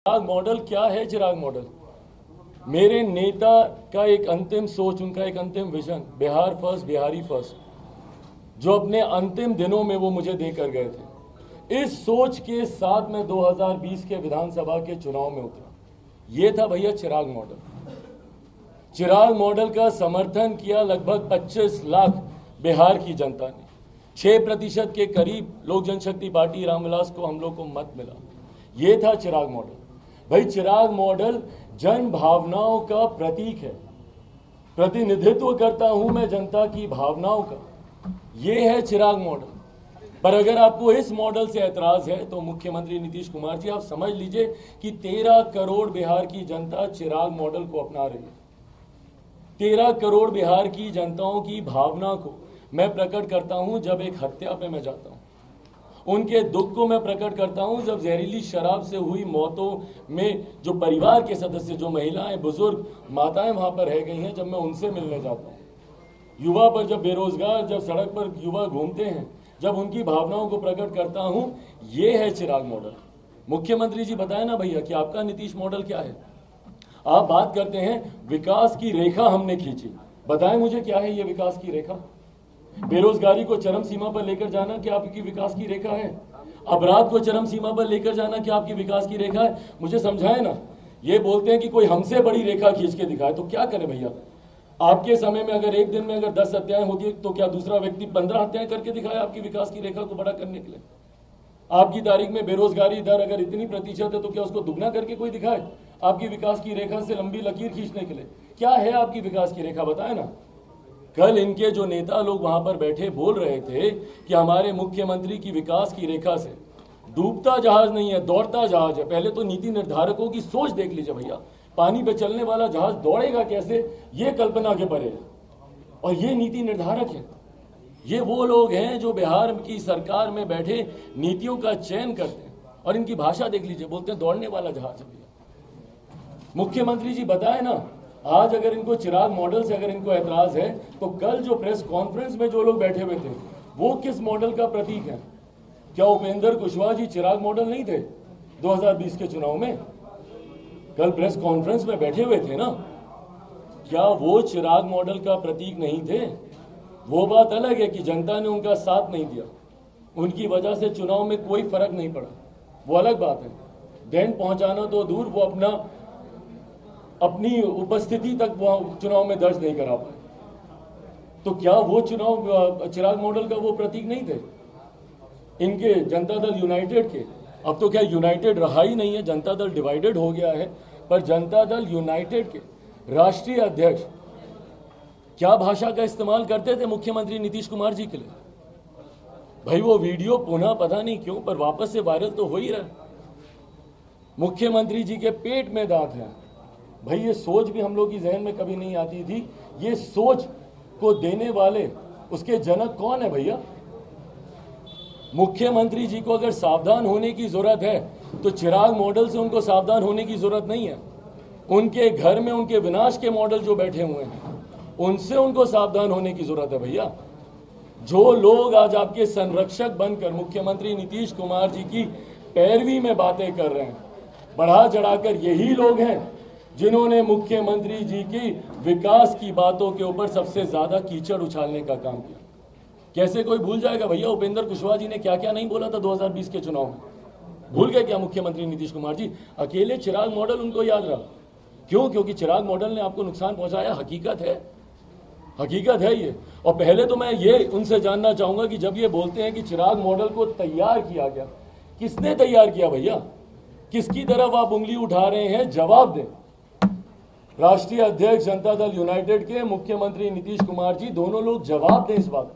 चिराग model क्या है? चिराग model मेरे नेता का एक अंतिम सोच, उनका एक अंतिम vision, Bihar first, Bihari first, जो अपने अंतिम दिनों में वो मुझे देकर गए थे। इस सोच के साथ मैं 2020 के विधानसभा के चुनाव में उतरा। ये था भैया चिराग मॉडल। चिराग मॉडल का समर्थन किया लगभग 25 लाख बिहार की जनता ने। 6% के करीब लोक जनशक्ति पार्टी रामविलास को हम लोग को मत मिला। ये था चिराग मॉडल। भाई चिराग मॉडल जन भावनाओं का प्रतीक है, प्रतिनिधित्व करता हूं मैं जनता की भावनाओं का। ये है चिराग मॉडल। पर अगर आपको इस मॉडल से ऐतराज है तो मुख्यमंत्री नीतीश कुमार जी, आप समझ लीजिए कि 13 करोड़ बिहार की जनता चिराग मॉडल को अपना रही है। 13 करोड़ बिहार की जनताओं की भावना को मैं प्रकट करता हूं जब एक हत्या पे मैं जाता हूं। उनके दुख को मैं प्रकट करता हूं जब जहरीली शराब से हुई मौतों में जो परिवार के सदस्य, जो महिलाएं, बुजुर्ग, माताएं वहां पर रह गई हैं, जब मैं उनसे मिलने जाता हूं। युवा पर जब बेरोजगार, जब सड़क पर युवा घूमते हैं, जब उनकी भावनाओं को प्रकट करता हूं, ये है चिराग मॉडल। मुख्यमंत्री जी बताए ना भैया कि आपका नीतीश मॉडल क्या है। आप बात करते हैं विकास की रेखा हमने खींची, बताएं मुझे क्या है ये विकास की रेखा। बेरोजगारी को चरम सीमा पर लेकर जाना क्या आपकी विकास की रेखा है? अपराध को चरम सीमा पर लेकर जाना क्या आपकी विकास की रेखा है? मुझे समझाएं ना। ये बोलते हैं कि कोई हमसे बड़ी रेखा खींच के दिखाए, तो क्या करें भैया? आपके समय में अगर एक दिन में अगर 10 हत्याएं होती है तो क्या दूसरा व्यक्ति 15 हत्याएं करके दिखाए आपकी विकास की रेखा को बड़ा करने के लिए? आपकी तारीख में बेरोजगारी दर अगर इतनी प्रतिशत है तो क्या उसको दुगना करके कोई दिखाए आपकी विकास की रेखा से लंबी लकीर खींचने के लिए? क्या है आपकी विकास की रेखा, बताए ना। कल इनके जो नेता लोग वहां पर बैठे बोल रहे थे कि हमारे मुख्यमंत्री की विकास की रेखा से डूबता जहाज नहीं है, दौड़ता जहाज है। पहले तो नीति निर्धारकों की सोच देख लीजिए भैया। पानी पे चलने वाला जहाज दौड़ेगा कैसे, ये कल्पना के परे है। और ये नीति निर्धारक है, ये वो लोग हैं जो बिहार की सरकार में बैठे नीतियों का चयन करते हैं। और इनकी भाषा देख लीजिए, बोलते हैं दौड़ने वाला जहाज है भैया। मुख्यमंत्री जी बताए ना, आज अगर इनको चिराग मॉडल से अगर इनको ऐतराज है तो कल जो प्रेस कॉन्फ्रेंस में जो लोग बैठे हुए थे वो किस मॉडल का प्रतीक है? क्या उपेंद्र कुशवाहा जी चिराग मॉडल नहीं थे 2020 के चुनाव में? कल प्रेस कॉन्फ्रेंस में बैठे हुए थे ना, क्या वो चिराग मॉडल का प्रतीक नहीं थे? वो बात अलग है कि जनता ने उनका साथ नहीं दिया, उनकी वजह से चुनाव में कोई फर्क नहीं पड़ा, वो अलग बात है। देन पहुंचाना तो दूर, वो अपनी उपस्थिति तक वो चुनाव में दर्ज नहीं करा पाए। तो क्या वो चुनाव चिराग मॉडल का वो प्रतीक नहीं थे इनके जनता दल यूनाइटेड के? अब तो क्या यूनाइटेड रहा ही नहीं है, जनता दल डिवाइडेड हो गया है। पर जनता दल यूनाइटेड के राष्ट्रीय अध्यक्ष क्या भाषा का इस्तेमाल करते थे मुख्यमंत्री नीतीश कुमार जी के लिए? भाई वो वीडियो पुनः पता नहीं क्यों पर वापस से वायरल तो हो ही रहा है। मुख्यमंत्री जी के पेट में दांत है। भाई ये सोच भी हम लोग की जहन में कभी नहीं आती थी। ये सोच को देने वाले उसके जनक कौन है भैया? मुख्यमंत्री जी को अगर सावधान होने की जरूरत है तो चिराग मॉडल से उनको सावधान होने की जरूरत नहीं है। उनके घर में उनके विनाश के मॉडल जो बैठे हुए हैं उनसे उनको सावधान होने की जरूरत है भैया। जो लोग आज आपके संरक्षक बनकर मुख्यमंत्री नीतीश कुमार जी की पैरवी में बातें कर रहे हैं, बढ़ा चढ़ाकर यही लोग हैं जिन्होंने मुख्यमंत्री जी की विकास की बातों के ऊपर सबसे ज्यादा कीचड़ उछालने का काम किया। कैसे कोई भूल जाएगा भैया उपेंद्र कुशवाहा जी ने क्या क्या नहीं बोला था 2020 के चुनाव में? भूल गए क्या मुख्यमंत्री नीतीश कुमार जी? अकेले चिराग मॉडल उनको याद रहा। क्यों? क्योंकि चिराग मॉडल ने आपको नुकसान पहुंचाया। हकीकत है, हकीकत है ये। और पहले तो मैं ये उनसे जानना चाहूंगा कि जब ये बोलते हैं कि चिराग मॉडल को तैयार किया गया, किसने तैयार किया भैया? किसकी तरफ आप उंगली उठा रहे हैं? जवाब दें। राष्ट्रीय अध्यक्ष जनता दल यूनाइटेड के मुख्यमंत्री नीतीश कुमार जी, दोनों लोग जवाब दें इस बात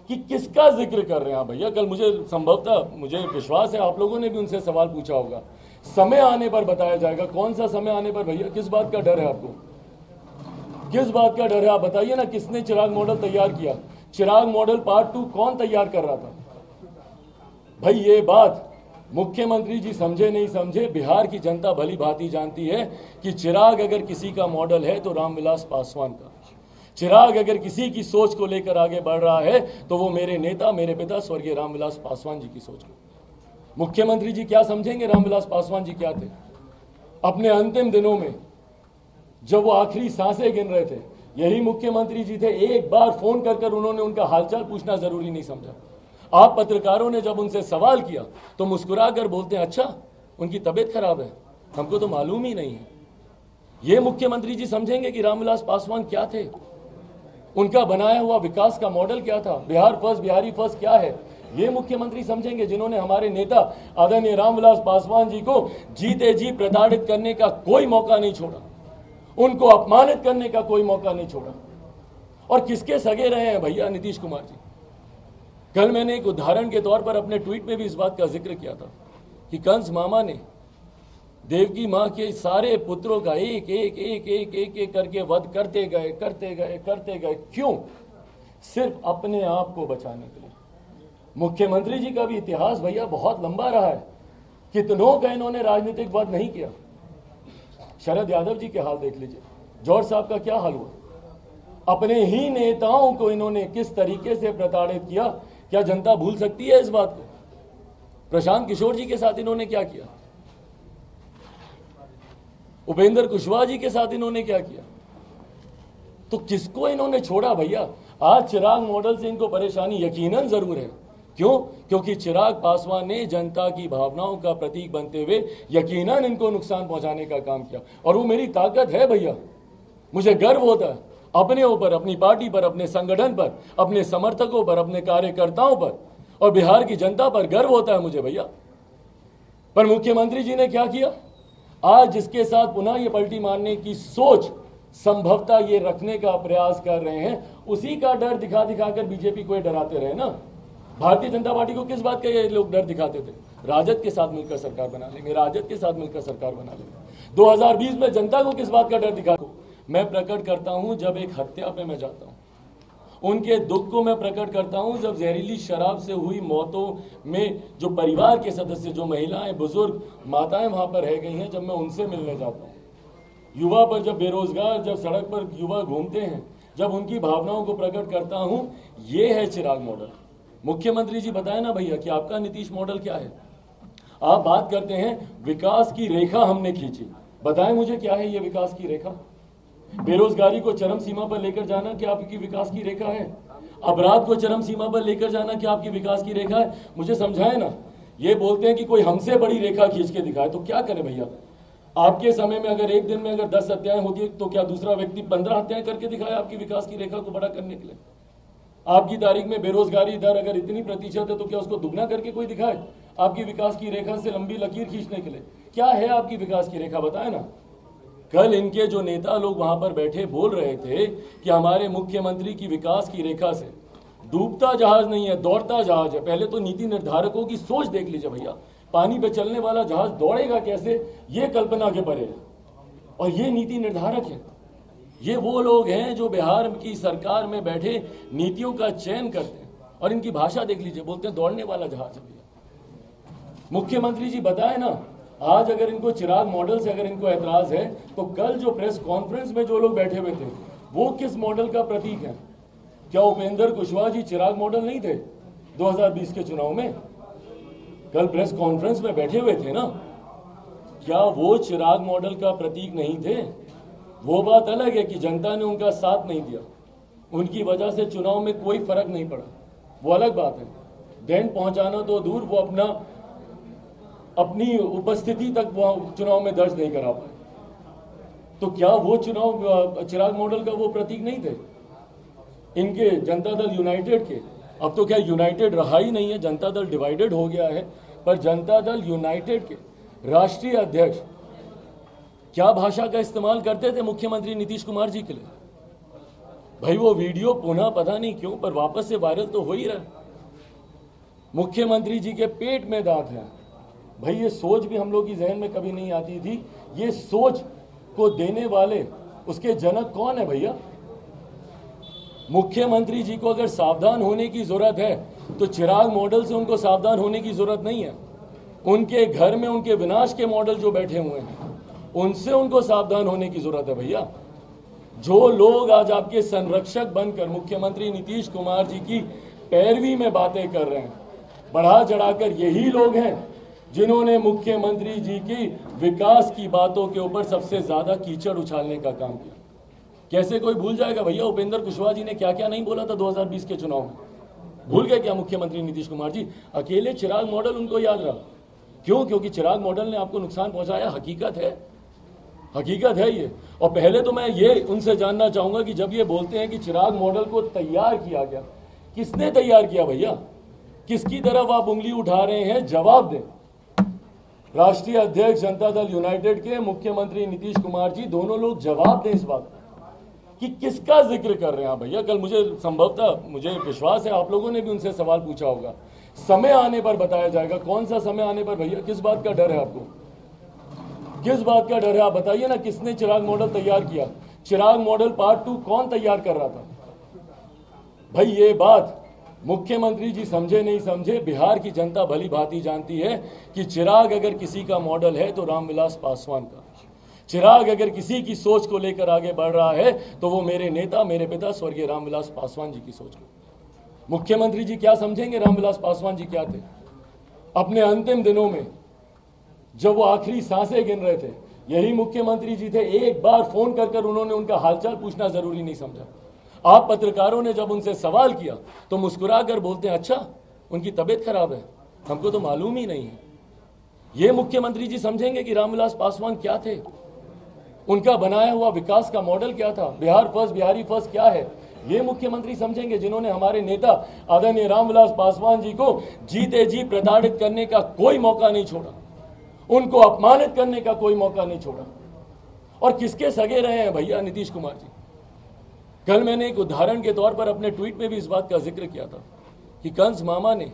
कि किसका जिक्र कर रहे हैं भैया। कल मुझे संभवतः मुझे विश्वास है आप लोगों ने भी उनसे सवाल पूछा होगा। समय आने पर बताया जाएगा। कौन सा समय आने पर भैया? किस बात का डर है आपको? किस बात का डर है? आप बताइए ना, किसने चिराग मॉडल तैयार किया? चिराग मॉडल पार्ट 2 कौन तैयार कर रहा था? भाई ये बात मुख्यमंत्री जी समझे नहीं समझे, बिहार की जनता भली भांति जानती है कि चिराग अगर किसी का मॉडल है तो रामविलास पासवान का। चिराग अगर किसी की सोच को लेकर आगे बढ़ रहा है तो वो मेरे नेता, मेरे पिता स्वर्गीय रामविलास पासवान जी की सोच को। मुख्यमंत्री जी क्या समझेंगे रामविलास पासवान जी क्या थे? अपने अंतिम दिनों में जब वो आखिरी सांसें गिन रहे थे, यही मुख्यमंत्री जी थे, एक बार फोन कर कर उन्होंने उनका हालचाल पूछना जरूरी नहीं समझा। आप पत्रकारों ने जब उनसे सवाल किया तो मुस्कुरा कर बोलते हैं अच्छा उनकी तबीयत खराब है, हमको तो मालूम ही नहीं है। ये मुख्यमंत्री जी समझेंगे कि रामविलास पासवान क्या थे, उनका बनाया हुआ विकास का मॉडल क्या था, बिहार फर्स्ट बिहारी फर्स्ट क्या है, ये मुख्यमंत्री समझेंगे जिन्होंने हमारे नेता आदरणीय रामविलास पासवान जी को जीते जी प्रताड़ित करने का कोई मौका नहीं छोड़ा, उनको अपमानित करने का कोई मौका नहीं छोड़ा। और किसके सगे रहे हैं भैया नीतीश कुमार जी। कल मैंने एक उदाहरण के तौर पर अपने ट्वीट में भी इस बात का जिक्र किया था कि कंस मामा ने देवकी मां के सारे पुत्रों का एक एक एक एक एक एक करके वध करते गए करते गए करते गए। क्यों? सिर्फ अपने आप को बचाने के लिए। मुख्यमंत्री जी का भी इतिहास भैया बहुत लंबा रहा है, कितनों का इन्होंने राजनीतिक वध नहीं किया। शरद यादव जी के हाल देख लीजिए, जॉर्ज साहब का क्या हाल हुआ, अपने ही नेताओं को इन्होंने किस तरीके से प्रताड़ित किया, क्या जनता भूल सकती है इस बात को? प्रशांत किशोर जी के साथ इन्होंने क्या किया, उपेंद्र कुशवाहा जी के साथ इन्होंने क्या किया, तो किसको इन्होंने छोड़ा भैया? आज चिराग मॉडल से इनको परेशानी यकीनन जरूर है। क्यों? क्योंकि चिराग पासवान ने जनता की भावनाओं का प्रतीक बनते हुए यकीनन इनको नुकसान पहुंचाने का काम किया। और वो मेरी ताकत है भैया, मुझे गर्व होता है अपने ऊपर, अपनी पार्टी पर, अपने संगठन पर, अपने समर्थकों पर, अपने कार्यकर्ताओं पर और बिहार की जनता पर गर्व होता है मुझे भैया। पर मुख्यमंत्री जी ने क्या किया? आज जिसके साथ पुनः ये पलटी मारने की सोच संभवतः ये रखने का प्रयास कर रहे हैं, उसी का डर दिखा दिखाकर बीजेपी को डराते रहे ना। भारतीय जनता पार्टी को किस बात का ये लोग डर दिखाते थे? राजद के साथ मिलकर सरकार बना लेंगे, राजद के साथ मिलकर सरकार बना लेंगे। 2020 में जनता को किस बात का डर दिखा मैं प्रकट करता हूं जब एक हत्या पे मैं जाता हूं, उनके दुख को मैं प्रकट करता हूं जब जहरीली शराब से हुई मौतों में जो परिवार के सदस्य, जो महिलाएं, बुजुर्ग, माताएं वहां पर रह गई हैं, जब मैं उनसे मिलने जाता हूं। युवा पर जब बेरोजगार, जब सड़क पर युवा घूमते हैं, जब उनकी भावनाओं को प्रकट करता हूं, ये है चिराग मॉडल। मुख्यमंत्री जी बताए ना भैया कि आपका नीतीश मॉडल क्या है। आप बात करते हैं विकास की रेखा हमने खींची, बताएं मुझे क्या है ये विकास की रेखा? बेरोजगारी को चरम सीमा पर लेकर जाना क्या आपकी विकास की रेखा है? अपराध को चरम सीमा पर लेकर जाना क्या आपकी विकास की रेखा है? मुझे समझाएं ना। ये बोलते हैं कि कोई हमसे बड़ी रेखा खींच के दिखाए, तो क्या करें भैया? आपके समय में अगर एक दिन में अगर 10 हत्याएं होती है तो क्या दूसरा व्यक्ति 15 हत्याएं करके दिखाए आपकी विकास की रेखा को बड़ा करने के लिए? आपकी तारीख में बेरोजगारी दर अगर इतनी प्रतिशत है तो क्या उसको दुगना करके कोई दिखाए आपकी विकास की रेखा से लंबी लकीर खींचने के लिए? क्या है आपकी विकास की रेखा, बताए ना। कल इनके जो नेता लोग वहां पर बैठे बोल रहे थे कि हमारे मुख्यमंत्री की विकास की रेखा से डूबता जहाज नहीं है, दौड़ता जहाज है। पहले तो नीति निर्धारकों की सोच देख लीजिए भैया, पानी पे चलने वाला जहाज दौड़ेगा कैसे, ये कल्पना के परे है। और ये नीति निर्धारक है, ये वो लोग हैं जो बिहार की सरकार में बैठे नीतियों का चयन करते हैं। और इनकी भाषा देख लीजिए, बोलते हैं दौड़ने वाला जहाज है भैया। मुख्यमंत्री जी बताए ना, आज अगर इनको चिराग मॉडल से अगर इनको ऐतराज है तो कल जो प्रेस कॉन्फ्रेंस में जो लोग बैठे हुए थे वो किस मॉडल का प्रतीक है? क्या उपेंद्र कुशवाहा जी चिराग मॉडल नहीं थे 2020 के चुनाव में? कल प्रेस कॉन्फ्रेंस में बैठे हुए थे ना, क्या वो चिराग मॉडल का प्रतीक नहीं थे? वो बात अलग है कि जनता ने उनका साथ नहीं दिया, उनकी वजह से चुनाव में कोई फर्क नहीं पड़ा, वो अलग बात है। दंड पहुंचाना तो दूर, वो अपनी उपस्थिति तक वो चुनाव में दर्ज नहीं करा पाए। तो क्या वो चुनाव चिराग मॉडल का वो प्रतीक नहीं थे इनके जनता दल यूनाइटेड के? अब तो क्या यूनाइटेड रहा ही नहीं है, जनता दल डिवाइडेड हो गया है। पर जनता दल यूनाइटेड के राष्ट्रीय अध्यक्ष क्या भाषा का इस्तेमाल करते थे मुख्यमंत्री नीतीश कुमार जी के लिए? भाई वो वीडियो पुनः पता नहीं क्यों पर वापस से वायरल तो हो ही रहा है। मुख्यमंत्री जी के पेट में दांत है भाई। ये सोच भी हम लोग की जहन में कभी नहीं आती थी। ये सोच को देने वाले उसके जनक कौन है भैया? मुख्यमंत्री जी को अगर सावधान होने की जरूरत है तो चिराग मॉडल से उनको सावधान होने की जरूरत नहीं है। उनके घर में उनके विनाश के मॉडल जो बैठे हुए हैं उनसे उनको सावधान होने की जरूरत है भैया। जो लोग आज आपके संरक्षक बनकर मुख्यमंत्री नीतीश कुमार जी की पैरवी में बातें कर रहे हैं, बढ़ा चढ़ाकर यही लोग हैं जिन्होंने मुख्यमंत्री जी की विकास की बातों के ऊपर सबसे ज्यादा कीचड़ उछालने का काम किया। कैसे कोई भूल जाएगा भैया उपेंद्र कुशवाहा जी ने क्या क्या नहीं बोला था 2020 के चुनाव में? भूल गए क्या मुख्यमंत्री नीतीश कुमार जी? अकेले चिराग मॉडल उनको याद रहा। क्यों? क्योंकि चिराग मॉडल ने आपको नुकसान पहुंचाया। हकीकत है, हकीकत है ये। और पहले तो मैं ये उनसे जानना चाहूंगा कि जब ये बोलते हैं कि चिराग मॉडल को तैयार किया गया, किसने तैयार किया भैया? किसकी तरफ आप उंगली उठा रहे हैं? जवाब दें। राष्ट्रीय अध्यक्ष जनता दल यूनाइटेड के मुख्यमंत्री नीतीश कुमार जी, दोनों लोग जवाब दें इस बात कि किसका जिक्र कर रहे हैं आप भैया। कल मुझे संभवतः, मुझे विश्वास है आप लोगों ने भी उनसे सवाल पूछा होगा। समय आने पर बताया जाएगा। कौन सा समय आने पर भैया? किस बात का डर है आपको? किस बात का डर है? आप बताइए ना, किसने चिराग मॉडल तैयार किया? चिराग मॉडल पार्ट 2 कौन तैयार कर रहा था भाई? ये बात मुख्यमंत्री जी समझे नहीं समझे, बिहार की जनता भली भांति जानती है कि चिराग अगर किसी का मॉडल है तो रामविलास पासवान का। चिराग अगर किसी की सोच को लेकर आगे बढ़ रहा है तो वो मेरे नेता, मेरे पिता स्वर्गीय रामविलास पासवान जी की सोच को। मुख्यमंत्री जी क्या समझेंगे रामविलास पासवान जी क्या थे? अपने अंतिम दिनों में जब वो आखिरी सांसें गिन रहे थे, यही मुख्यमंत्री जी थे। एक बार फोन कर कर उन्होंने उनका हालचाल पूछना जरूरी नहीं समझा। आप पत्रकारों ने जब उनसे सवाल किया तो मुस्कुरा कर बोलते हैं, अच्छा उनकी तबीयत खराब है, हमको तो मालूम ही नहीं है। ये मुख्यमंत्री जी समझेंगे कि रामविलास पासवान क्या थे? उनका बनाया हुआ विकास का मॉडल क्या था? बिहार फर्स्ट, बिहारी फर्स्ट क्या है? ये मुख्यमंत्री समझेंगे जिन्होंने हमारे नेता आदरणीय रामविलास पासवान जी को जीते जी प्रताड़ित करने का कोई मौका नहीं छोड़ा, उनको अपमानित करने का कोई मौका नहीं छोड़ा। और किसके सगे रहे हैं भैया नीतीश कुमार जी? कल मैंने एक उदाहरण के तौर पर अपने ट्वीट में भी इस बात का जिक्र किया था कि कंस मामा ने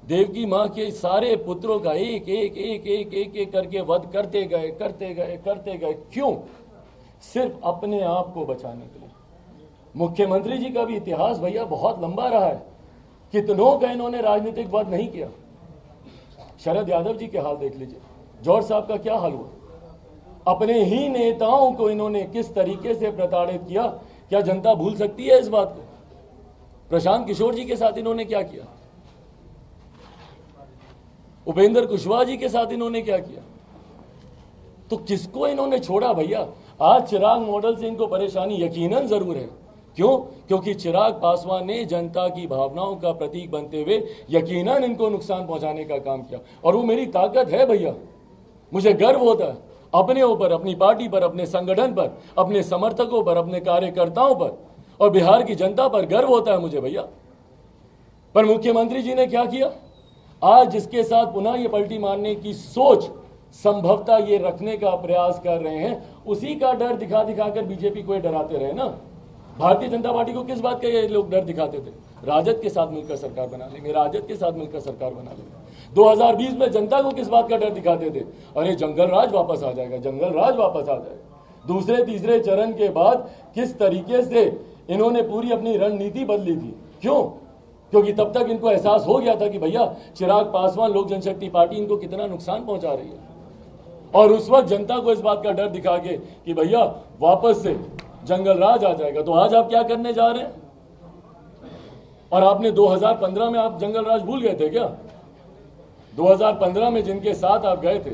देवकी मां के सारे पुत्रों का एक एक एक एक एक एक करके वध करते गए करते गए करते गए। क्यों? सिर्फ अपने आप को बचाने के लिए। मुख्यमंत्री जी का भी इतिहास भैया बहुत लंबा रहा है। कितनों का इन्होंने राजनीतिक वध नहीं किया। शरद यादव जी के हाल देख लीजिए, जौहर साहब का क्या हाल हुआ? अपने ही नेताओं को इन्होंने किस तरीके से प्रताड़ित किया, क्या जनता भूल सकती है इस बात को? प्रशांत किशोर जी के साथ इन्होंने क्या किया? उपेंद्र कुशवाहा जी के साथ इन्होंने क्या किया? तो किसको इन्होंने छोड़ा भैया? आज चिराग मॉडल से इनको परेशानी यकीनन जरूर है। क्यों? क्योंकि चिराग पासवान ने जनता की भावनाओं का प्रतीक बनते हुए यकीनन इनको नुकसान पहुंचाने का काम किया। और वो मेरी ताकत है भैया। मुझे गर्व होता है अपने ऊपर, अपनी पार्टी पर, अपने संगठन पर, अपने समर्थकों पर, अपने कार्यकर्ताओं पर और बिहार की जनता पर गर्व होता है मुझे भैया। पर मुख्यमंत्री जी ने क्या किया? आज जिसके साथ पुनः ये पलटी मारने की सोच संभवतः ये रखने का प्रयास कर रहे हैं, उसी का डर दिखा दिखाकर बीजेपी को डराते रहे ना। भारतीय जनता पार्टी को किस बात का ये लोग डर दिखाते थे? राजद के साथ मिलकर सरकार बना लेंगे, राजद के साथ मिलकर सरकार बना लेंगे। 2020 में जनता को किस बात का डर दिखाते थे? अरे जंगल राज वापस आ जाएगा, जंगल राज वापस आ जाएगा। दूसरे तीसरे चरण के बाद किस तरीके से इन्होंने पूरी अपनी रणनीति बदली थी। क्यों? क्योंकि तब तक इनको एहसास हो गया था कि भैया चिराग पासवान लोक जनशक्ति पार्टी इनको कितना नुकसान पहुंचा रही है। और उस वक्त जनता को इस बात का डर दिखा के कि भैया वापस से जंगल राज आ जाएगा। तो आज आप क्या करने जा रहे हैं? और आपने 2015 में आप जंगल राज भूल गए थे क्या? 2015 में जिनके साथ आप गए थे,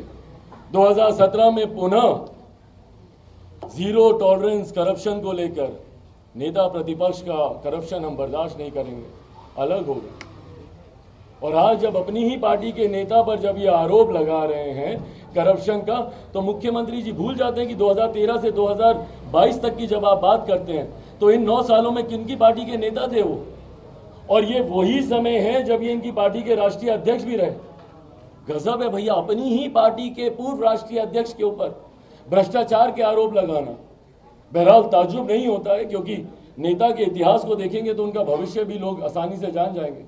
2017 में पुनः जीरो टॉलरेंस करप्शन को लेकर नेता प्रतिपक्ष का करप्शन हम बर्दाश्त नहीं करेंगे, अलग हो गए। और आज जब अपनी ही पार्टी के नेता पर जब ये आरोप लगा रहे हैं करप्शन का, तो मुख्यमंत्री जी भूल जाते हैं कि 2013 से 2022 तक की जब आप बात करते हैं तो इन 9 सालों में किनकी पार्टी के नेता थे वो? और ये वही समय है जब ये इनकी पार्टी के राष्ट्रीय अध्यक्ष भी रहे। गजब है भैया, अपनी ही पार्टी के पूर्व राष्ट्रीय अध्यक्ष के ऊपर भ्रष्टाचार के आरोप लगाना। बहरहाल ताज्जुब नहीं होता है, क्योंकि नेता के इतिहास को देखेंगे तो उनका भविष्य भी लोग आसानी से जान जाएंगे।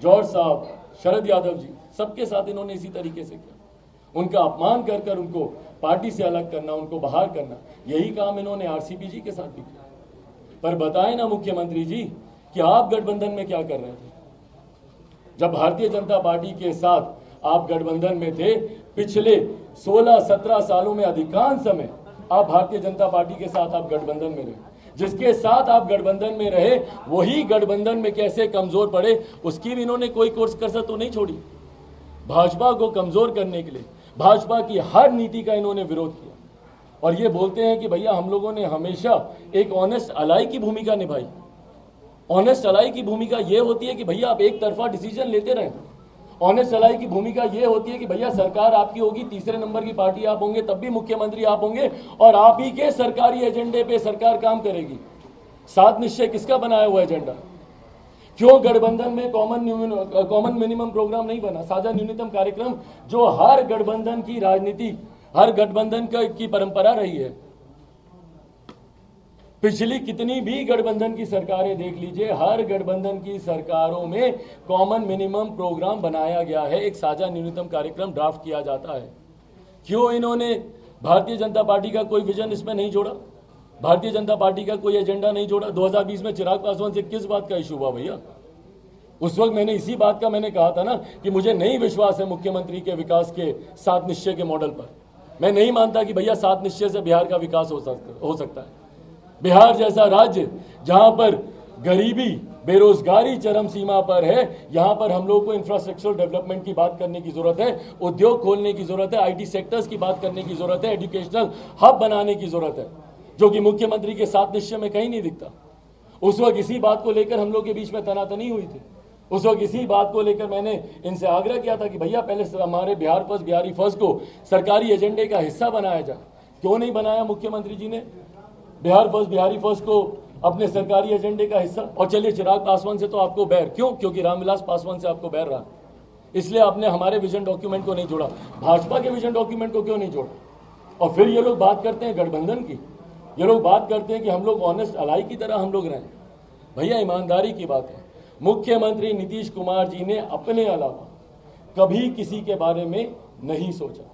जौहर साहब, शरद यादव जी, सबके साथ इन्होंने इसी तरीके से किया। उनका अपमान कर कर उनको पार्टी से अलग करना, उनको बाहर करना, यही काम इन्होंने आरसीपी जी के साथ भी किया। पर बताएं ना मुख्यमंत्री जी कि आप गठबंधन में क्या कर रहे थे? जब भारतीय जनता पार्टी के साथ आप गठबंधन में थे, पिछले 16-17 सालों में अधिकांश समय आप भारतीय जनता पार्टी के साथ आप गठबंधन में रहे। जिसके साथ आप गठबंधन में रहे वही गठबंधन में कैसे कमजोर पड़े, उसकी भी इन्होंने कोई कोर्स कसर तो नहीं छोड़ी। भाजपा को कमजोर करने के लिए भाजपा की हर नीति का इन्होंने विरोध किया और ये बोलते हैं कि भैया हम लोगों ने हमेशा एक ऑनेस्ट अलाई की भूमिका निभाई। ऑनेस्ट अलाई की भूमिका ये होती है कि भैया आप एक तरफा डिसीजन लेते रहें। ऑनेस्ट अलाई की भूमिका ये होती है कि भैया सरकार आपकी होगी, तीसरे नंबर की पार्टी आप होंगे, तब भी मुख्यमंत्री आप होंगे और आप ही के सरकारी एजेंडे पे सरकार काम करेगी। 7 निश्चय किसका बनाया हुआ एजेंडा? क्यों गठबंधन में कॉमन मिनिमम प्रोग्राम नहीं बना, साझा न्यूनतम कार्यक्रम, जो हर गठबंधन की राजनीति, हर गठबंधन की परंपरा रही है। पिछली कितनी भी गठबंधन की सरकारें देख लीजिए, हर गठबंधन की सरकारों में कॉमन मिनिमम प्रोग्राम बनाया गया है, एक साझा न्यूनतम कार्यक्रम ड्राफ्ट किया जाता है। क्यों इन्होंने भारतीय जनता पार्टी का कोई विजन इसमें नहीं जोड़ा? भारतीय जनता पार्टी का कोई एजेंडा नहीं जोड़ा? 2020 में चिराग पासवान से किस बात का इशू हुआ भैया? उस वक्त मैंने इसी बात का कहा था ना कि मुझे नहीं विश्वास है मुख्यमंत्री के विकास के 7 निश्चय के मॉडल पर। मैं नहीं मानता कि भैया 7 निश्चय से बिहार का विकास हो सकता है। बिहार जैसा राज्य जहां पर गरीबी, बेरोजगारी चरम सीमा पर है, यहां पर हम लोग को इंफ्रास्ट्रक्चरल डेवलपमेंट की बात करने की जरूरत है, उद्योग खोलने की जरूरत है, आईटी सेक्टर्स की बात करने की जरूरत है, एजुकेशनल हब बनाने की जरूरत है, जो कि मुख्यमंत्री के 7 निश्चय में कहीं नहीं दिखता। उस वक्त इसी बात को लेकर हम लोग के बीच में तनातनी हुई थी। उस वक्त इसी बात को लेकर मैंने इनसे आग्रह किया था कि भैया पहले हमारे बिहार फर्स्ट, बिहारी फर्स्ट को सरकारी एजेंडे का हिस्सा बनाया जाए। क्यों नहीं बनाया मुख्यमंत्री जी ने बिहार फर्स्ट, बिहारी फर्स्ट को अपने सरकारी एजेंडे का हिस्सा? और चलिए चिराग पासवान से तो आपको बैर, क्यों? क्योंकि रामविलास पासवान से आपको बैर रहा, इसलिए आपने हमारे विजन डॉक्यूमेंट को नहीं जोड़ा। भाजपा के विजन डॉक्यूमेंट को क्यों नहीं जोड़ा? और फिर ये लोग बात करते हैं गठबंधन की, ये लोग बात करते हैं कि हम लोग ऑनेस्ट अलाई की तरह हम लोग रहें। भैया ईमानदारी की बात है, मुख्यमंत्री नीतीश कुमार जी ने अपने अलावा कभी किसी के बारे में नहीं सोचा।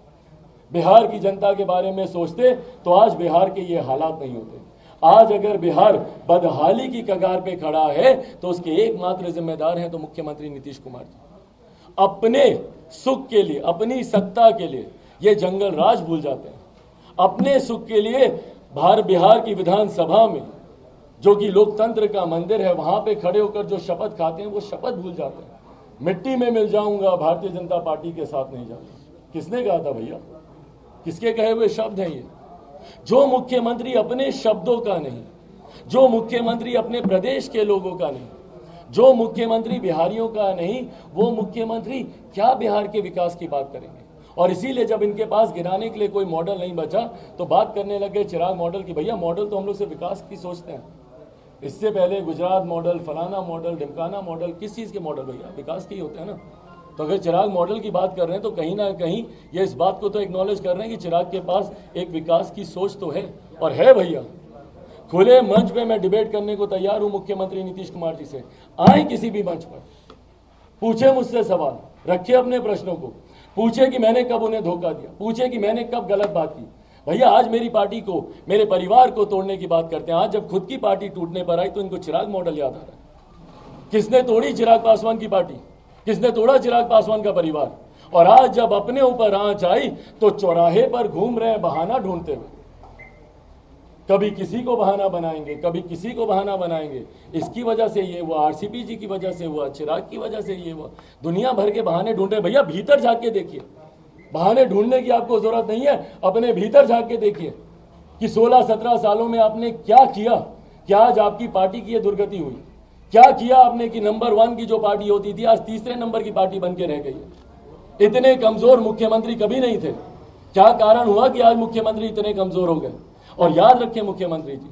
बिहार की जनता के बारे में सोचते तो आज बिहार के ये हालात नहीं होते। आज अगर बिहार बदहाली की कगार पे खड़ा है तो उसके एकमात्र जिम्मेदार हैं तो मुख्यमंत्री नीतीश कुमार जी। अपने सुख के लिए, अपनी सत्ता के लिए ये जंगल राज भूल जाते हैं। अपने सुख के लिए बिहार की विधानसभा में, जो कि लोकतंत्र का मंदिर है, वहां पे खड़े होकर जो शपथ खाते हैं वो शपथ भूल जाते हैं। मिट्टी में मिल जाऊंगा, भारतीय जनता पार्टी के साथ नहीं जाऊंगा। किसने कहा था भैया? किसके कहे हुए शब्द हैं ये? जो मुख्यमंत्री अपने शब्दों का नहीं, जो मुख्यमंत्री अपने प्रदेश के लोगों का नहीं, जो मुख्यमंत्री बिहारियों का नहीं, वो मुख्यमंत्री क्या बिहार के विकास की बात करेंगे? और इसीलिए जब इनके पास गिराने के लिए कोई मॉडल नहीं बचा तो बात करने लगे चिराग मॉडल की। भैया मॉडल तो हम लोग से विकास की सोचते हैं। इससे पहले गुजरात मॉडल, फलाना मॉडल, ढिमकाना मॉडल, किस चीज के मॉडल भैया? विकास के ही होते हैं ना। तो अगर चिराग मॉडल की बात कर रहे हैं तो कहीं ना कहीं ये इस बात को तो एक्नॉलेज कर रहे हैं कि चिराग के पास एक विकास की सोच तो है, और है भैया। खुले मंच पे मैं डिबेट करने को तैयार हूं मुख्यमंत्री नीतीश कुमार जी से। आए किसी भी मंच पर, पूछे मुझसे सवाल, रखे अपने प्रश्नों को, पूछे कि मैंने कब उन्हें धोखा दिया, पूछे कि मैंने कब गलत बात की। भैया आज मेरी पार्टी को, मेरे परिवार को तोड़ने की बात करते हैं। आज जब खुद की पार्टी टूटने पर आई तो इनको चिराग मॉडल याद आ रहा है। किसने तोड़ी चिराग पासवान की पार्टी? किसने तोड़ा चिराग पासवान का परिवार? और आज जब अपने ऊपर आंच आई तो चौराहे पर घूम रहे हैं बहाना ढूंढते हुए। कभी किसी को बहाना बनाएंगे, कभी किसी को बहाना बनाएंगे। इसकी वजह से ये हुआ, आरसीपी जी की वजह से हुआ, चिराग की वजह से ये हुआ। दुनिया भर के बहाने ढूंढ रहे। भैया भीतर झांक के देखिए, बहाने ढूंढने की आपको जरूरत नहीं है, अपने भीतर झांक के देखिए कि 16-17 सालों में आपने क्या किया। क्या आज आपकी पार्टी की ये दुर्गति हुई? क्या किया आपने कि नंबर 1 की जो पार्टी होती थी आज तीसरे नंबर की पार्टी बन के रह गई है? इतने कमजोर मुख्यमंत्री कभी नहीं थे। क्या कारण हुआ कि आज मुख्यमंत्री इतने कमजोर हो गए? और याद रखें मुख्यमंत्री जी,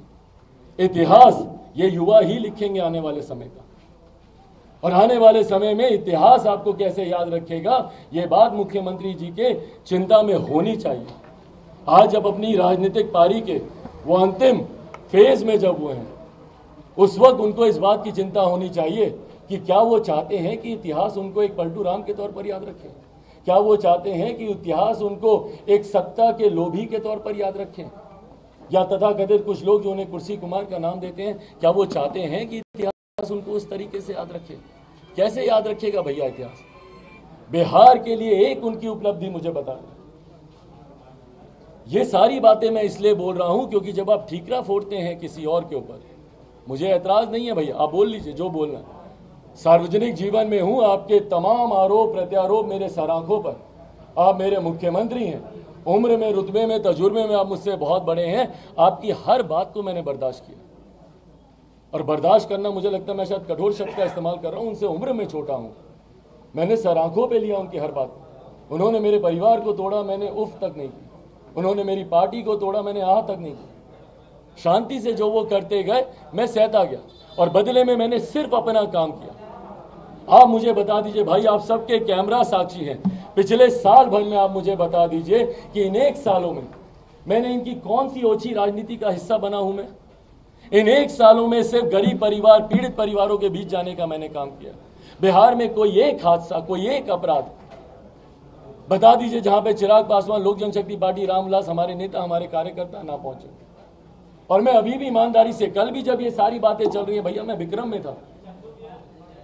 इतिहास ये युवा ही लिखेंगे आने वाले समय का। और आने वाले समय में इतिहास आपको कैसे याद रखेगा, ये बात मुख्यमंत्री जी के चिंता में होनी चाहिए। आज जब अपनी राजनीतिक पारी के वो अंतिम फेज में जब हुए हैं, उस वक्त उनको इस बात की चिंता होनी चाहिए कि क्या वो चाहते हैं कि इतिहास उनको एक पलटू राम के तौर पर याद रखे? क्या वो चाहते हैं कि इतिहास उनको एक सत्ता के लोभी के तौर पर याद रखें? या तथाकथित कुछ लोग जो उन्हें कुर्सी कुमार का नाम देते हैं, क्या वो चाहते हैं कि इतिहास उनको उस तरीके से याद रखे? कैसे याद रखेगा भैया इतिहास? बिहार के लिए एक उनकी उपलब्धि मुझे बता दें। ये सारी बातें मैं इसलिए बोल रहा हूं क्योंकि जब आप ठीकरा फोड़ते हैं किसी और के ऊपर, मुझे ऐतराज नहीं है भैया, आप बोल लीजिए जो बोलना है, सार्वजनिक जीवन में हूं, आपके तमाम आरोप प्रत्यारोप मेरे सर आंखों पर। आप मेरे मुख्यमंत्री हैं, उम्र में, रुतबे में, तजुर्बे में आप मुझसे बहुत बड़े हैं। आपकी हर बात को मैंने बर्दाश्त किया, और बर्दाश्त करना, मुझे लगता है मैं शायद कठोर शब्द का इस्तेमाल कर रहा हूं, उनसे उम्र में छोटा हूं। मैंने सर आंखों पे लिया उनकी हर बात। उन्होंने मेरे परिवार को तोड़ा, मैंने उफ तक नहीं की। उन्होंने मेरी पार्टी को तोड़ा, मैंने आह तक नहीं की। शांति से जो वो करते गए मैं सहता गया, और बदले में मैंने सिर्फ अपना काम किया। आप मुझे बता दीजिए भाई, आप सबके कैमरा साक्षी हैं, पिछले साल भर में आप मुझे बता दीजिए कि इन 1 सालों में मैंने इनकी कौन सी ओछी राजनीति का हिस्सा बना हूं। मैं इन 1 सालों में सिर्फ गरीब परिवार, पीड़ित परिवारों के बीच जाने का मैंने काम किया। बिहार में कोई एक हादसा, कोई एक अपराध बता दीजिए जहां पे चिराग पासवान, लोक जनशक्ति पार्टी, रामविलास, हमारे नेता, हमारे कार्यकर्ता ना पहुंचे। और मैं अभी भी ईमानदारी से, कल भी जब ये सारी बातें चल रही है भैया, मैं विक्रम में था,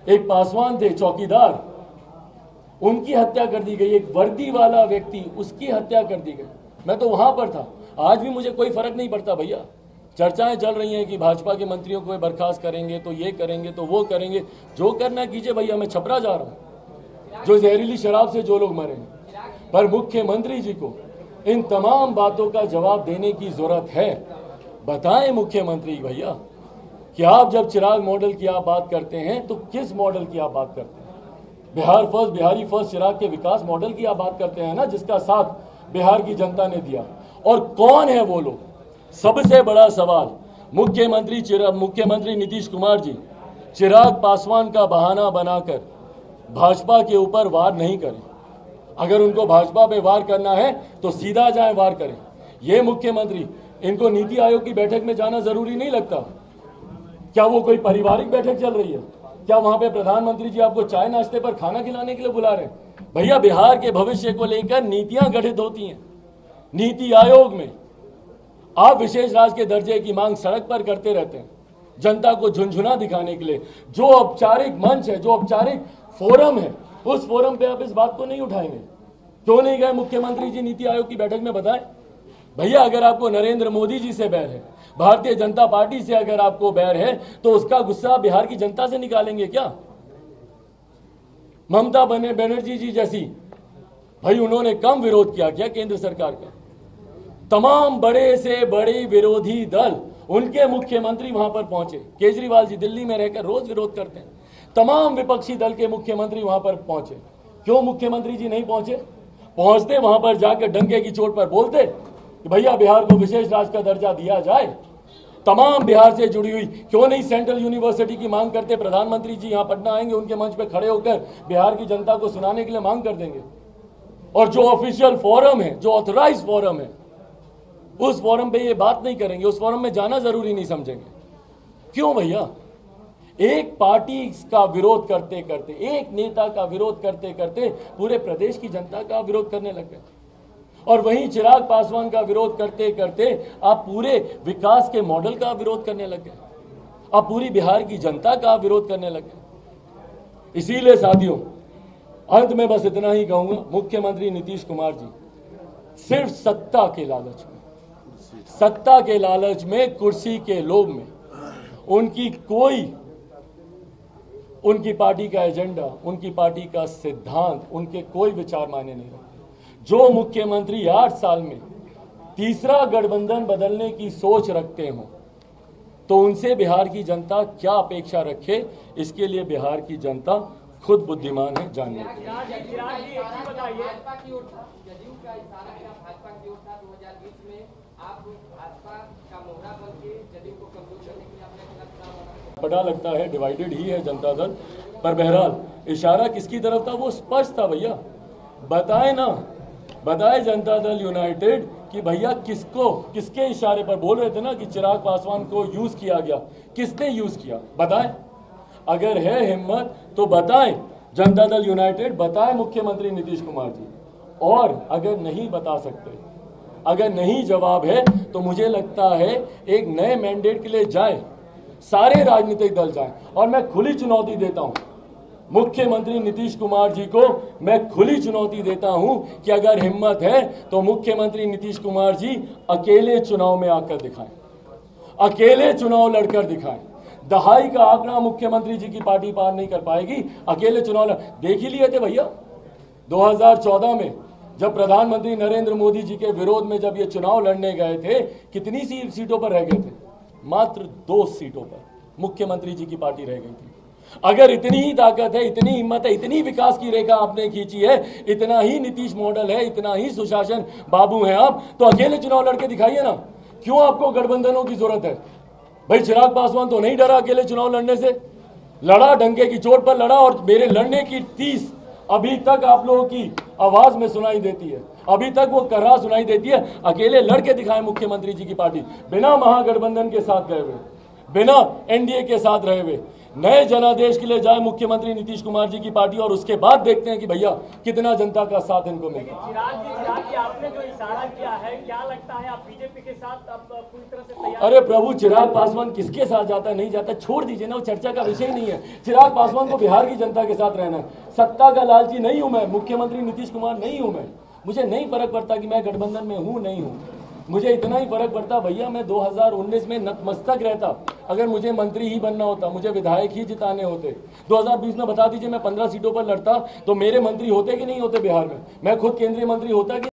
एक पासवान थे चौकीदार, उनकी हत्या कर दी गई। एक वर्दी वाला व्यक्ति, उसकी हत्या कर दी गई। मैं तो वहां पर था। आज भी मुझे कोई फर्क नहीं पड़ता भैया। चर्चाएं चल रही हैं कि भाजपा के मंत्रियों को बर्खास्त करेंगे, तो ये करेंगे, तो वो करेंगे। जो करना कीजिए भैया, मैं छपरा जा रहा हूं। जो जहरीली शराब से जो लोग मरे हैं, पर मुख्यमंत्री जी को इन तमाम बातों का जवाब देने की जरूरत है। बताएं मुख्यमंत्री भैया कि आप जब चिराग मॉडल की आप बात करते हैं तो किस मॉडल की आप बात करते हैं? बिहार फर्स्ट, बिहारी फर्स्ट, चिराग के विकास मॉडल की आप बात करते हैं ना, जिसका साथ बिहार की जनता ने दिया। और कौन है वो लोग? सबसे बड़ा सवाल, मुख्यमंत्री नीतीश कुमार जी चिराग पासवान का बहाना बनाकर भाजपा के ऊपर वार नहीं करें। अगर उनको भाजपा पे वार करना है तो सीधा जाए, वार करें। ये मुख्यमंत्री, इनको नीति आयोग की बैठक में जाना जरूरी नहीं लगता? क्या वो कोई पारिवारिक बैठक चल रही है? क्या वहां पे प्रधानमंत्री जी आपको चाय नाश्ते पर खाना खिलाने के लिए बुला रहे हैं? भैया, बिहार के भविष्य को लेकर नीतियां गठित होती हैं नीति आयोग में। आप विशेष राज्य के दर्जे की मांग सड़क पर करते रहते हैं, जनता को झुनझुना दिखाने के लिए। जो औपचारिक मंच है, जो औपचारिक फोरम है, उस फोरम पे आप इस बात को नहीं उठाएंगे। क्यों नहीं गए मुख्यमंत्री जी नीति आयोग की बैठक में? बताएं भैया। अगर आपको नरेंद्र मोदी जी से बैर है, भारतीय जनता पार्टी से अगर आपको बैर है, तो उसका गुस्सा बिहार की जनता से निकालेंगे क्या? ममता बनर्जी जी जैसी, भाई उन्होंने कम विरोध किया क्या केंद्र सरकार का? तमाम बड़े से बड़े विरोधी दल, उनके मुख्यमंत्री वहां पर पहुंचे। केजरीवाल जी दिल्ली में रहकर रोज विरोध करते हैं। तमाम विपक्षी दल के मुख्यमंत्री वहां पर पहुंचे। क्यों मुख्यमंत्री जी नहीं पहुंचे? पहुंचते वहां पर जाकर डंके की चोट पर बोलते कि भैया बिहार को विशेष राज्य का दर्जा दिया जाए। तमाम बिहार से जुड़ी हुई, क्यों नहीं सेंट्रल यूनिवर्सिटी की मांग करते? प्रधानमंत्री जी यहां पटना आएंगे, उनके मंच पे खड़े होकर बिहार की जनता को सुनाने के लिए मांग कर देंगे। और जो ऑफिशियल फोरम है, जो ऑथराइज फोरम है, उस फोरम पे ये बात नहीं करेंगे, उस फोरम में जाना जरूरी नहीं समझेंगे। क्यों भैया? एक पार्टी का विरोध करते करते, एक नेता का विरोध करते करते पूरे प्रदेश की जनता का विरोध करने लग गए। और वहीं चिराग पासवान का विरोध करते करते आप पूरे विकास के मॉडल का विरोध करने लग गए। आप पूरी बिहार की जनता का विरोध करने लग गए। इसीलिए साथियों, अंत में बस इतना ही कहूंगा, मुख्यमंत्री नीतीश कुमार जी सिर्फ सत्ता के लालच में, सत्ता के लालच में, कुर्सी के लोभ में, उनकी पार्टी का एजेंडा, उनकी पार्टी का सिद्धांत, उनके कोई विचार मायने नहीं रखते। जो मुख्यमंत्री 8 साल में तीसरा गठबंधन बदलने की सोच रखते हो, तो उनसे बिहार की जनता क्या अपेक्षा रखे? इसके लिए बिहार की जनता खुद बुद्धिमान है, जानने के लिए। पता लगता है डिवाइडेड ही है जनता दल, पर बहरहाल इशारा किसकी तरफ था वो स्पष्ट था भैया। बताए ना, बताए जनता दल यूनाइटेड कि भैया किसके इशारे पर बोल रहे थे ना कि चिराग पासवान को यूज किया गया। किसने यूज किया? बताएं। अगर है हिम्मत तो बताएं जनता दल यूनाइटेड, बताएं मुख्यमंत्री नीतीश कुमार जी। और अगर नहीं बता सकते, अगर नहीं जवाब है, तो मुझे लगता है एक नए मैंडेट के लिए जाए, सारे राजनीतिक दल जाएं। और मैं खुली चुनौती देता हूं मुख्यमंत्री नीतीश कुमार जी को, मैं खुली चुनौती देता हूं कि अगर हिम्मत है तो मुख्यमंत्री नीतीश कुमार जी अकेले चुनाव में आकर दिखाएं, अकेले चुनाव लड़कर दिखाएं। दहाई का आंकड़ा मुख्यमंत्री जी की पार्टी पार नहीं कर पाएगी। अकेले चुनाव देख ही लिए थे भैया 2014 में, जब प्रधानमंत्री नरेंद्र मोदी जी के विरोध में जब ये चुनाव लड़ने गए थे, कितनी सी सीटों पर रह गए थे? मात्र 2 सीटों पर मुख्यमंत्री जी की पार्टी रह गई थी। अगर इतनी ही ताकत है, इतनी हिम्मत है, इतनी विकास की रेखा आपने खींची है, इतना ही नीतीश मॉडल है, इतना ही सुशासन बाबू हैं आप, तो अकेले चुनाव लड़के दिखाइए ना। क्यों आपको गठबंधनों की जरूरत है? भाई चिराग पासवान तो नहीं डरा अकेले चुनाव लड़ने से, लड़ा, डंके की चोट पर लड़ा, और मेरे लड़ने की तीस अभी तक आप लोगों की आवाज में सुनाई देती है, अभी तक वो कर्रा सुनाई देती है। अकेले लड़के दिखाए मुख्यमंत्री जी की पार्टी, बिना महागठबंधन के साथ गए हुए, बिना एनडीए के साथ रहे हुए, नए जनादेश के लिए जाए मुख्यमंत्री नीतीश कुमार जी की पार्टी, और उसके बाद देखते हैं कि भैया कितना जनता का साथ इनको मिलता है। चिराग जी, आपने जो इशारा किया है, क्या लगता है आप बीजेपी के साथ अब पूरी तरह से तैयार? अरे प्रभु, चिराग पासवान किसके साथ जाता है नहीं जाता छोड़ दीजिए ना, वो चर्चा का विषय नहीं है। चिराग पासवान को बिहार की जनता के साथ रहना है। सत्ता का लालची नहीं हूं मैं, मुख्यमंत्री नीतीश कुमार नहीं हूं मैं। मुझे नहीं फर्क पड़ता कि मैं गठबंधन में हूं नहीं हूं, मुझे इतना ही फर्क पड़ता भैया मैं 2019 में नतमस्तक रहता। अगर मुझे मंत्री ही बनना होता, मुझे विधायक ही जिताने होते, 2020 में बता दीजिए मैं 15 सीटों पर लड़ता, तो मेरे मंत्री होते कि नहीं होते बिहार में? मैं खुद केंद्रीय मंत्री होता कि